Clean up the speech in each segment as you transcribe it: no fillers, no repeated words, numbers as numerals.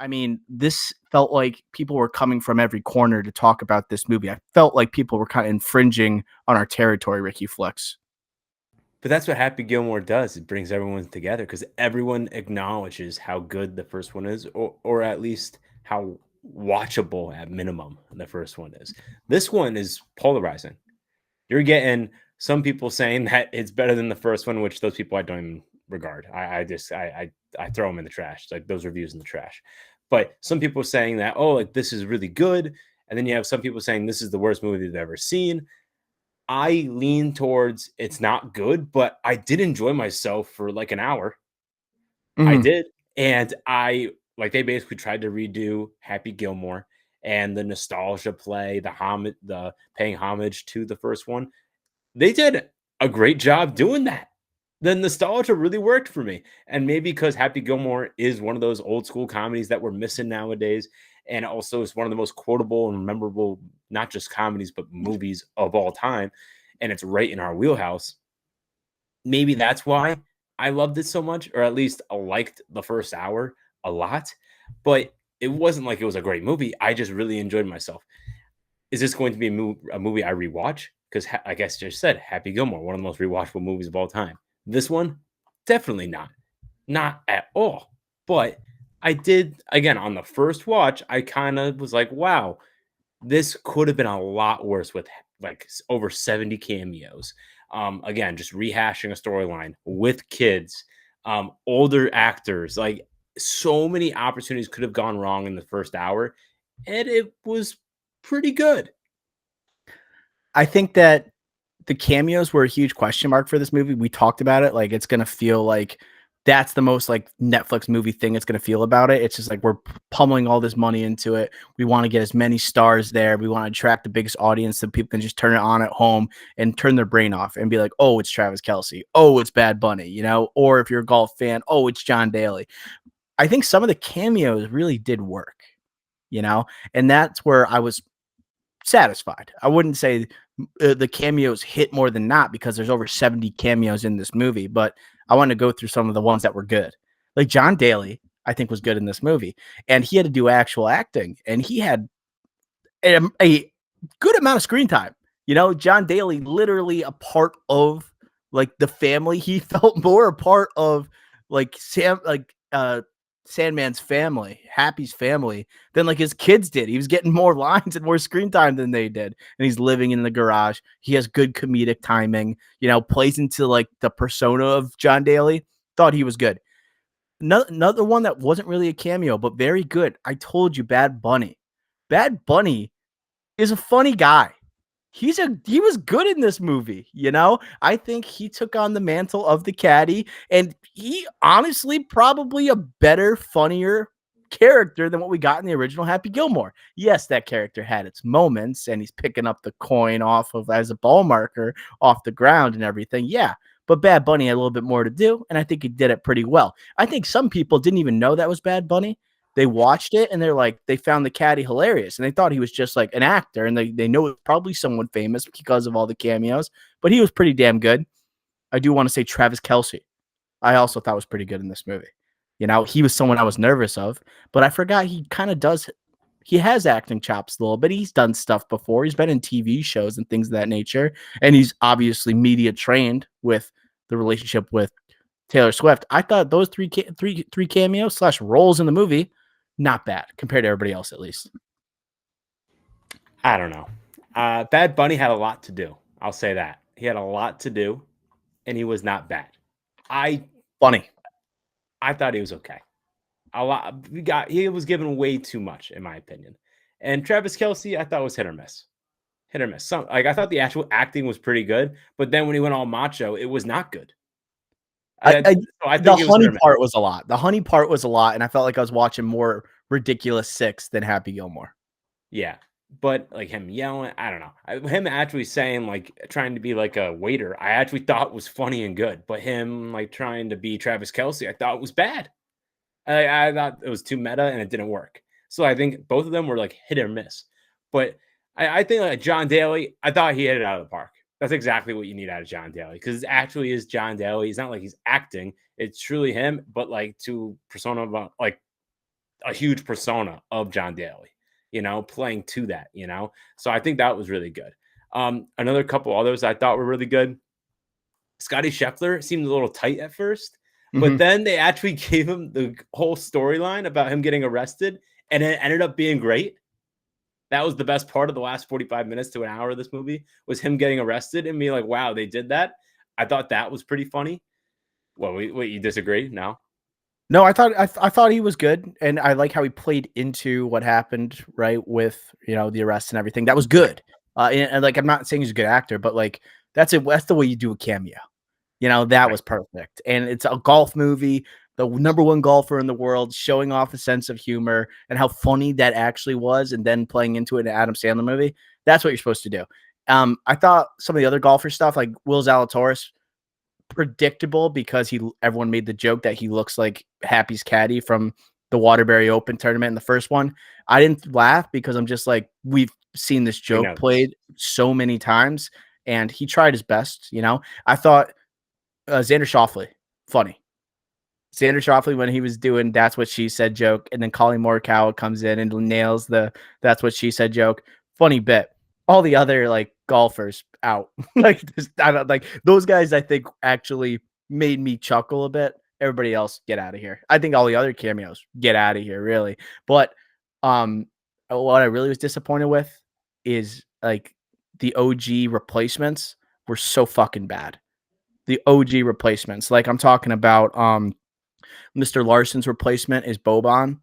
I mean, this felt like people were coming from every corner to talk about this movie. I felt like people were kind of infringing on our territory, Ricky Flex. But that's what Happy Gilmore does. It brings everyone together because everyone acknowledges how good the first one is, or at least how watchable at minimum the first one is. This one is polarizing. You're getting some people saying that it's better than the first one, which those people I don't even regard. I throw them in the trash. Like those reviews in the trash. But some people are saying that, oh, like this is really good. And then you have some people saying this is the worst movie they've ever seen. I lean towards it's not good, but I did enjoy myself for like an hour. I Mhm. did. And I like they basically tried to redo Happy Gilmore and the nostalgia play, the paying homage to the first one. They did a great job doing that. The nostalgia really worked for me. And maybe because Happy Gilmore is one of those old school comedies that we're missing nowadays. And also is one of the most quotable and memorable, not just comedies, but movies of all time. And it's right in our wheelhouse. Maybe that's why I loved it so much, or at least I liked the first hour a lot. But it wasn't like it was a great movie. I just really enjoyed myself. Is this going to be a movie I rewatch? Because I guess just said Happy Gilmore, one of the most rewatchable movies of all time. This one, definitely not, not at all. But I did again on the first watch. I kind of was like, wow, this could have been a lot worse with like over 70 cameos. Again, just rehashing a storyline with kids, older actors, like so many opportunities could have gone wrong in the first hour, and it was pretty good. I think that the cameos were a huge question mark for this movie. We talked about it. Like, it's going to feel like that's the most like Netflix movie thing it's going to feel about it. It's just like we're pummeling all this money into it. We want to get as many stars there. We want to attract the biggest audience so people can just turn it on at home and turn their brain off and be like, oh, it's Travis Kelce. Oh, it's Bad Bunny, you know? Or if you're a golf fan, oh, it's John Daly. I think some of the cameos really did work, you know? And that's where I was satisfied. I wouldn't say the cameos hit more than not because there's over 70 cameos in this movie, but I want to go through some of the ones that were good. Like John Daly, I think was good in this movie, and he had to do actual acting, and he had a good amount of screen time. You know, John Daly literally a part of like the family. He felt more a part of like Sandman's family, Happy's family, than like his kids did. He was getting more lines and more screen time than they did. And he's living in the garage. He has good comedic timing, you know, plays into like the persona of John Daly. Thought he was good. Another one that wasn't really a cameo, but very good. I told you, Bad Bunny. Bad Bunny is a funny guy. He was good in this movie, you know? I think he took on the mantle of the caddy, and he honestly probably a better, funnier character than what we got in the original Happy Gilmore. Yes, that character had its moments, and he's picking up the coin off of as a ball marker off the ground and everything. Yeah. But Bad Bunny had a little bit more to do, and I think he did it pretty well. I think some people didn't even know that was Bad Bunny. They watched it and they're like, they found the caddy hilarious and they thought he was just like an actor and they know it's probably someone famous because of all the cameos, but he was pretty damn good. I do want to say Travis Kelce. I also thought was pretty good in this movie. You know, he was someone I was nervous of, but I forgot he kind of does. He has acting chops a little bit. He's done stuff before. He's been in TV shows and things of that nature. And he's obviously media trained with the relationship with Taylor Swift. I thought those three cameos slash roles in the movie, not bad compared to everybody else, at least. I don't know. Bad Bunny had a lot to do. I'll say that he had a lot to do, and he was not bad. I Funny. I thought he was okay. A lot he was given way too much, in my opinion. And Travis Kelsey, I thought was hit or miss. Hit or miss. Some like I thought the actual acting was pretty good, but then when he went all macho, it was not good. I, I So I the think it was hit honey or miss. part was a lot. The honey part was a lot, and I felt like I was watching more Ridiculous Six than Happy Gilmore. Yeah. But like him yelling, I don't know. Him actually saying like trying to be like a waiter, I actually thought was funny and good. But him like trying to be Travis Kelsey, I thought was bad. I thought it was too meta and it didn't work. So I think both of them were like hit or miss. But I think like John Daly, I thought he hit it out of the park. That's exactly what you need out of John Daly because it actually is John Daly. It's not like he's acting; it's truly him. But like to persona like a huge persona of John Daly, playing to that, So I think that was really good. Another couple others I thought were really good. Scotty Scheffler seemed a little tight at first, but Mhm. then they actually gave him the whole storyline about him getting arrested, and it ended up being great. That was the best part of the last 45 minutes to an hour of this movie was him getting arrested and being like, wow, they did that. I thought that was pretty funny. Well, wait, you disagree? No. No, I thought he was good, and I like how he played into what happened, right, with, the arrest and everything. That was Right. good. And, like, I'm not saying he's a good actor, but, like, that's the way you do a cameo. That Right. was perfect, and it's a golf movie, the number 1 golfer in the world, showing off a sense of humor and how funny that actually was, and then playing into it in an Adam Sandler movie. That's what you're supposed to do. I thought some of the other golfer stuff, like Will Zalatoris, predictable because everyone made the joke that he looks like Happy's caddy from the Waterbury Open tournament in the first one. I didn't laugh because I'm just like, we've seen this We joke know this. played so many times, and he tried his best. I thought Xander Schauffele, funny. Xander Schauffele when he was doing "That's What She Said" joke, and then Colin Morikawa comes in and nails the "That's What She Said" joke. Funny bit. All the other like golfers out. Like I don't like those guys. I think actually made me chuckle a bit. Everybody else, get out of here. I think all the other cameos, get out of here, really. But um, what I really was disappointed with is like the OG replacements were so fucking bad. The OG replacements, like I'm talking about, Mr. Larson's replacement is Boban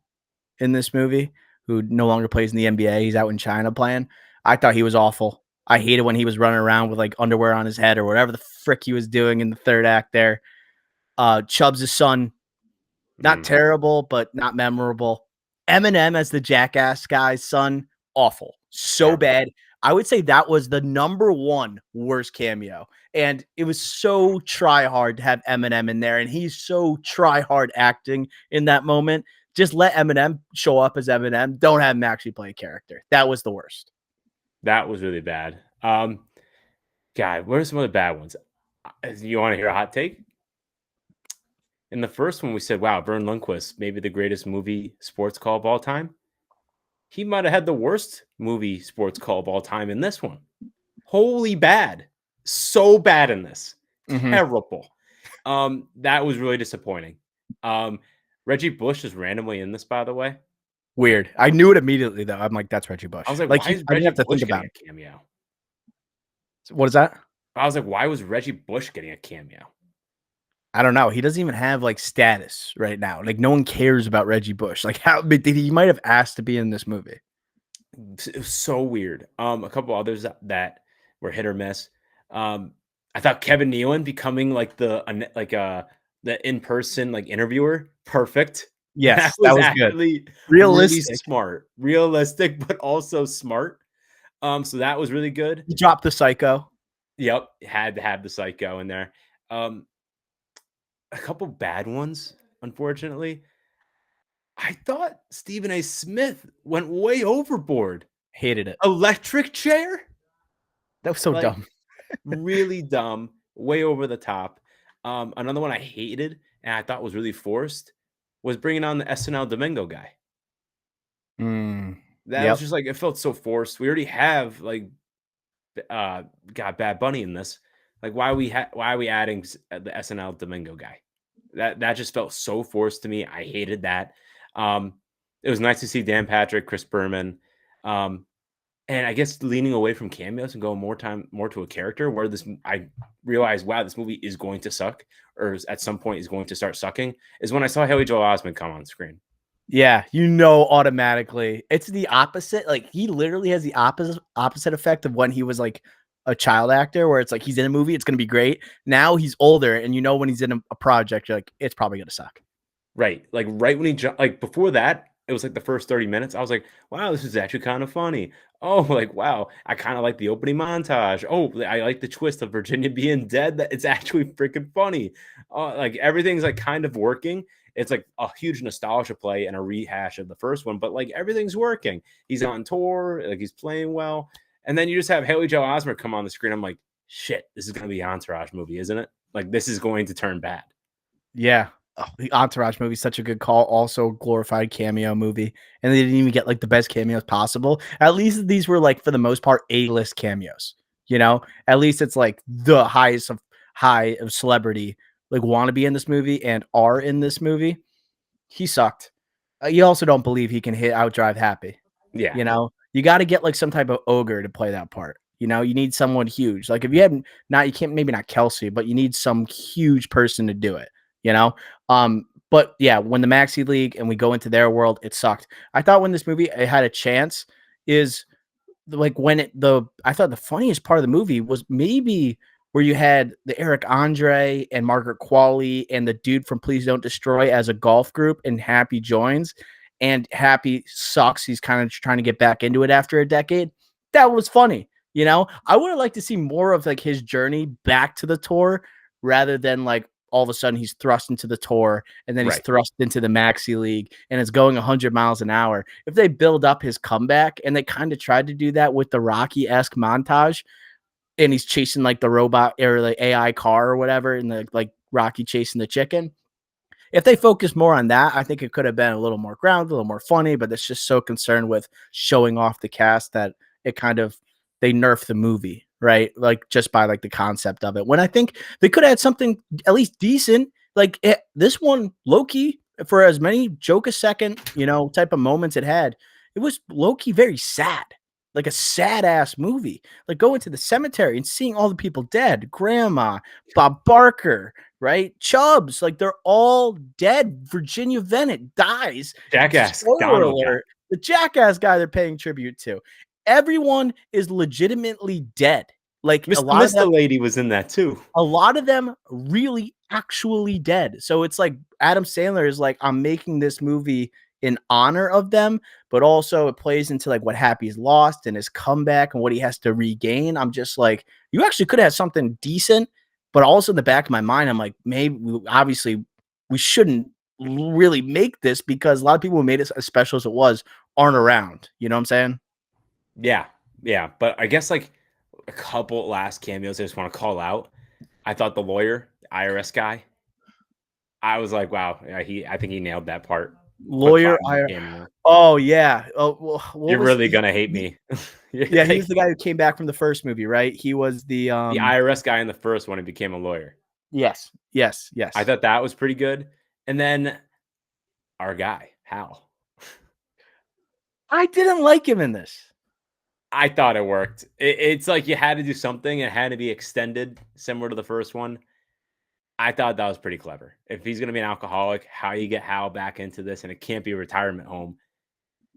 in this movie, who no longer plays in the NBA. He's out in China playing. I thought he was awful. I hated when he was running around with like underwear on his head or whatever the frick he was doing in the third act there. Chubbs' son, not Mm, terrible, but not memorable. Eminem as the jackass guy's son, awful. So terrible. bad. I would say that was the number 1 worst cameo. And it was so try hard to have Eminem in there. And he's so try hard acting in that moment. Just let Eminem show up as Eminem. Don't have him actually play a character. That was the worst. That was really bad. God, what are some of the bad ones? You want to hear a hot take? In the first one, we said, wow, Vern Lundquist, maybe the greatest movie sports call of all time. He might have had the worst movie sports call of all time in this one. Holy bad. So bad in this. Mm-hmm. Terrible. That was really disappointing. Um, Reggie Bush is randomly in this, by the way. Weird. I knew it immediately though. I'm like, that's Reggie I Bush. was like, Like why is I didn't Reggie have to think Bush about getting him. a cameo? What is that? I was like, why was Reggie Bush getting a cameo? I don't know. He doesn't even have like status right now. Like no one cares about Reggie Bush. Like how but he might have asked to be in this movie. It was so weird. A couple others that were hit or miss. I thought Kevin Nealon becoming like the in person like interviewer, perfect. That Yes, that was was good. actually really Realistic. smart, realistic, but also smart. So that was really good. He dropped the psycho. Yep, had to have the psycho in there. Um, a couple bad ones, unfortunately. I thought Stephen A. Smith went way overboard. Hated it. Electric chair? That was so Like, dumb. really dumb, way over the top. Another one I hated and I thought was really forced was bringing on the SNL Domingo guy. Mm, That was yep. just like it felt so forced. We already have like got Bad Bunny in this. Like why are we adding the SNL Domingo guy? That just felt so forced to me. I hated that. Um, it was nice to see Dan Patrick, Chris Berman, um, and I guess leaning away from cameos and going more to a character where I realized, wow, this movie is going to suck, or at some point is going to start sucking, is when I saw Haley Joel Osment come on screen. Yeah, automatically. It's the opposite. Like he literally has the opposite effect of when he was like a child actor, where it's like he's in a movie, it's gonna be great. Now he's older, and when he's in a project, you're like, it's probably gonna suck. Right. Like right when he jumped, like before that, it was like the first 30 minutes. I was like, wow, this is actually kind of funny. Oh, like, wow, I kind of like the opening montage. Oh, I like the twist of Virginia being dead. That it's actually freaking funny. Like everything's like kind of working. It's like a huge nostalgia play and a rehash of the first one, but like everything's working. He's on tour, like he's playing well. And then you just have Haley Joel Osment come on the screen. I'm like, shit, this is going to be an Entourage movie, isn't it? Like this is going to turn bad. Yeah. Oh, the Entourage movie is such a good call. Also, glorified cameo movie, and they didn't even get like the best cameos possible. At least these were like for the most part A-list cameos. You know, at least it's like the highest of high of celebrity like want to be in this movie and are in this movie. He sucked. You also don't believe he can hit outdrive Happy. Yeah, You know, you got to get like some type of ogre to play that part. You know, you need someone huge. Like if you have not, you can't maybe not Kelsey, but you need some huge person to do it. You know, but yeah, when the Maxi League and we go into their world, it sucked. I thought when this movie it had a chance is like when I thought the funniest part of the movie was maybe where you had the Eric Andre and Margaret Qualley and the dude from Please Don't Destroy as a golf group, and Happy joins, and Happy sucks. He's kind of trying to get back into it after a decade. That was funny. You know, I would have liked to see more of like his journey back to the tour rather than like all of a sudden he's thrust into the tour and then he's right. thrust into the Maxi League and it's going 100 miles an hour. If they build up his comeback, and they kind of tried to do that with the Rocky-esque montage, and he's chasing like the robot or the AI car or whatever, and the like Rocky chasing the chicken. If they focus more on that, I think it could have been a little more grounded, a little more funny, but it's just so concerned with showing off the cast that it kind of they nerf the movie, right? Like just by like the concept of it. When I think they could have had something at least decent, like this one, low key, for as many joke a second, you know, type of moments it had, it was low key very sad, like a sad ass movie. Like going to the cemetery and seeing all the people dead, Grandma, Bob Barker, right? Chubbs, like they're all dead. Virginia Bennett dies. Jackass Spoiler Donald guy. alert. The jackass guy they're paying tribute to. Everyone is legitimately dead. Like Miss the Lady was in that too. a lot of them really actually dead. So it's like Adam Sandler is like, I'm making this movie in honor of them, but also it plays into like what Happy's lost and his comeback and what he has to regain. I'm just like, you actually could have something decent, but also in the back of my mind, I'm like, maybe obviously we shouldn't really make this because a lot of people who made it as special as it was aren't around. You know what I'm saying? Yeah, yeah. But I guess like a couple last cameos I just want to call out. I thought the lawyer, the IRS guy, I was like, wow, yeah, I think he nailed that part. Quick Lawyer, 5 minute cameo. oh yeah. Oh, well, what You're was really gonna hate me. yeah, he was the guy who came back from the first movie, right? He was The IRS guy in the first one, he became a lawyer. yes, yes, I yes. thought that was pretty good. And then our guy, Hal. I didn't like him in this. I thought it worked. It's like you had to do something. It had to be extended, similar to the first one. I thought that was pretty clever. If he's going to be an alcoholic, how you get Hal back into this, and it can't be a retirement home.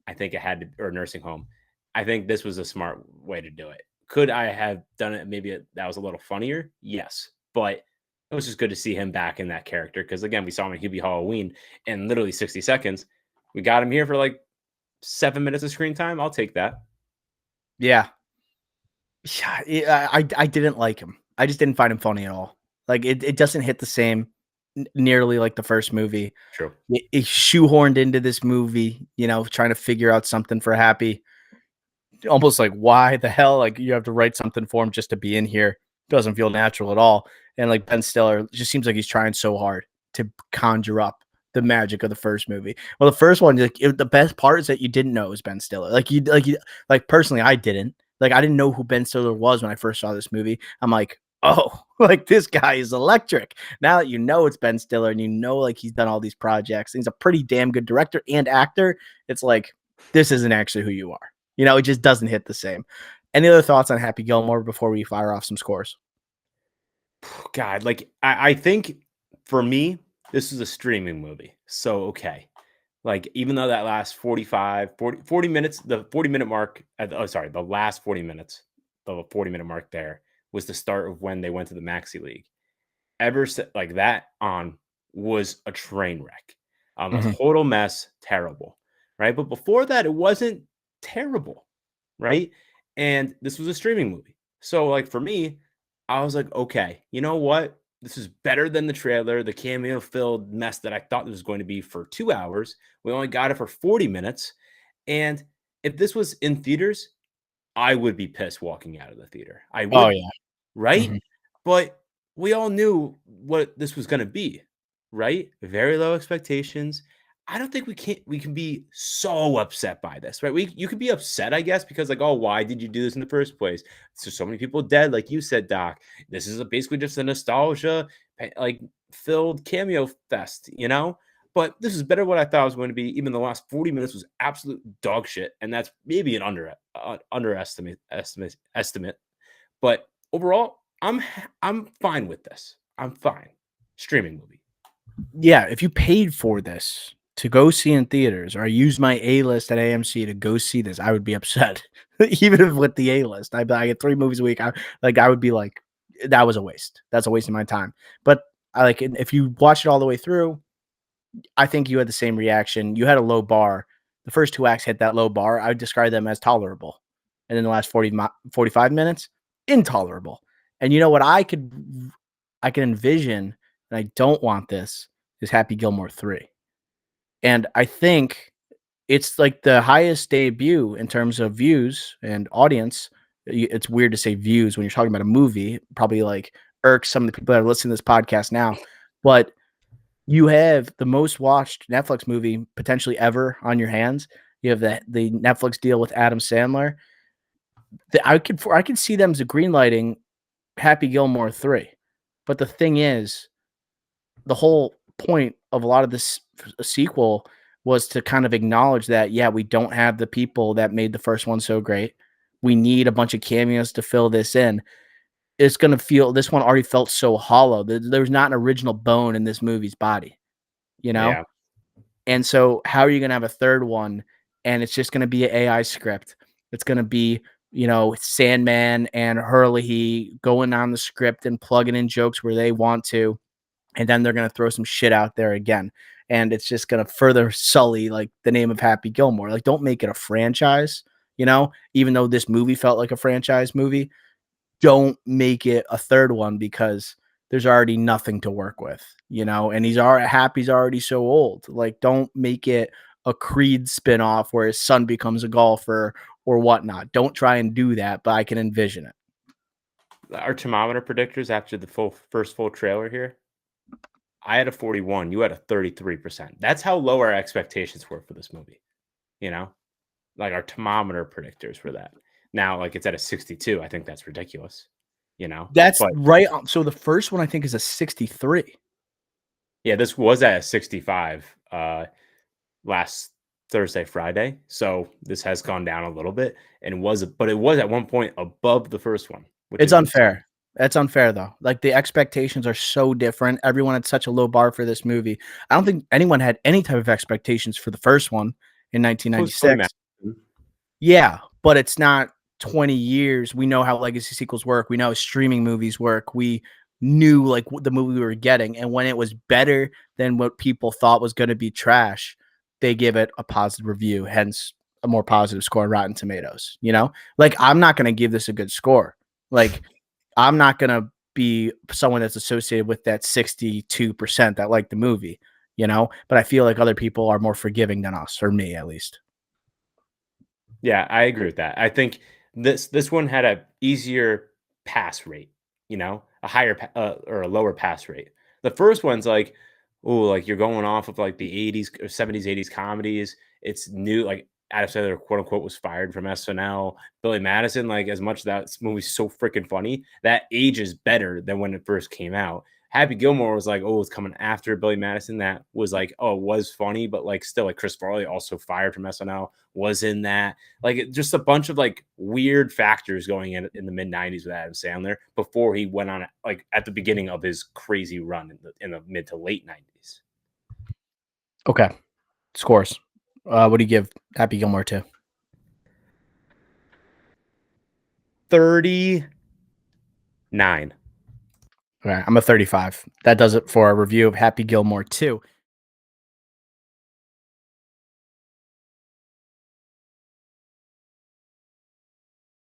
I think it had to, or nursing home. I think this was a smart way to do it. Could I have done it? Maybe that was a little funnier. Yes, but it was just good to see him back in that character because again, we saw him in Hubie Halloween in literally 60 seconds. We got him here for like 7 minutes of screen time. I'll take that. Yeah. Yeah, I didn't like him. I just didn't find him funny at all. Like it doesn't hit the same nearly like the first movie. True. It shoehorned into this movie, you know, trying to figure out something for Happy. Almost like why the hell? Like you have to write something for him just to be in here. Doesn't feel natural at all. And like Ben Stiller just seems like he's trying so hard to conjure up the magic of the first movie. Well, the first one, like the best part is that you didn't know it was Ben Stiller. Like personally, I didn't. Like I didn't know who Ben Stiller was when I first saw this movie. I'm like, oh, like this guy is electric. Now that you know it's Ben Stiller and you know like he's done all these projects, he's a pretty damn good director and actor. It's like this isn't actually who you are. You know, it just doesn't hit the same. Any other thoughts on Happy Gilmore before we fire off some scores? God, like I think for me, this is a streaming movie. So okay. Like even though that last 40 minutes, the 40-minute mark the last 40 minutes, the 40-minute mark there was the start of when they went to the Maxi League. Like that on was a train wreck. A Mhm. total mess, terrible. Right. But before that, it wasn't terrible. Right. And this was a streaming movie. So, like, for me, I was like, okay, you know what? This is better than the trailer, the cameo filled mess that I thought it was going to be for 2 hours. We only got it for 40 minutes. And if this was in theaters, I would be pissed walking out of the theater. I Oh would yeah. be, right? Mhm. But we all knew what this was going to be. right? Very low expectations. I don't think we can be so upset by this, right? You can be upset, I guess, because like, oh, why did you do this in the first place? So many people dead, like you said, Doc. This is basically just a nostalgia, like filled cameo fest, you know. But this is better what I thought it was going to be. Even the last 40 minutes was absolute dog shit, and that's maybe an underestimate. But overall, I'm fine with this. I'm fine. Streaming movie. Yeah, if you paid for this to go see in theaters, or I used my A list at AMC to go see this, I would be upset. Even if with the A list, I get 3 movies a week. I would be like, that was a waste. That's a waste of my time. But I like if you watch it all the way through, I think you had the same reaction. You had a low bar. The first 2 acts hit that low bar. I would describe them as tolerable. And then the last 45 minutes, intolerable. And you know what I can envision, and I don't want this, is Happy Gilmore 3. And I think it's like the highest debut in terms of views and audience. It's weird to say views when you're talking about a movie, probably like irks some of the people that are listening to this podcast now. But you have the most watched Netflix movie potentially ever on your hands. You have the Netflix deal with Adam Sandler. I could see them as a green lighting Happy Gilmore 3. But the thing is, the whole point of a lot of this sequel was to kind of acknowledge that, yeah, we don't have the people that made the first one so great. We need a bunch of cameos to fill this in. It's going to feel, this one already felt so hollow. There's not an original bone in this movie's body, you know? Yeah. And so how are you going to have a third one? And it's just going to be an AI script. It's going to be, Sandman and Hurley going on the script and plugging in jokes where they want to, and then they're going to throw some shit out there again, and it's just going to further sully like the name of Happy Gilmore. Like, don't make it a franchise, even though this movie felt like a franchise movie. Don't make it a third one, because there's already nothing to work with, and Happy's already so old. Like, don't make it a Creed spinoff where his son becomes a golfer or whatnot. Don't try and do that, but I can envision it. Our thermometer predictors after the first full trailer here. I had a 41. You had a 33%. That's how low our expectations were for this movie. You know, like our thermometer predictors for that. Now, like it's at a 62. I think that's ridiculous. That's But right. So the first one I think is a 63. yeah, this was at a 65 last Thursday, Friday. So this has gone down a little bit, and it was at one point above the first one, which It's is insane. unfair. That's unfair, though. Like, the expectations are so different. Everyone had such a low bar for this movie. I don't think anyone had any type of expectations for the first one in So was Billy 1996. Madison. Yeah, but it's not 20 years. We know how legacy sequels work. We know how streaming movies work. We knew like what the movie we were getting, and when it was better than what people thought was going to be trash, they give it a positive review, hence a more positive score on Rotten Tomatoes. Like, I'm not going to give this a good score. Like, I'm not going to be someone that's associated with that 62% that like the movie, but I feel like other people are more forgiving than us, or me at least. Yeah, I agree with that. I think this one had a easier pass rate, a higher or a lower pass rate. The first one's like, oh, like you're going off of like the 80s or 70s, 80s comedies. It's new, like Adam Sandler, quote unquote, was fired from SNL. Billy Madison, like as much as that movie's so freaking funny, that ages better than when it first came out. Happy Gilmore was like, oh, it's coming after Billy Madison. That was like, oh, it was funny, but like still, like Chris Farley, also fired from SNL, was in that. Like just a bunch of like weird factors going in the mid 90s with Adam Sandler before he went on like at the beginning of his crazy run in the mid to late 90s. Okay. Scores. What do you give Happy Gilmore to? 39. Okay, I'm a 35. That does it for a review of Happy Gilmore 2.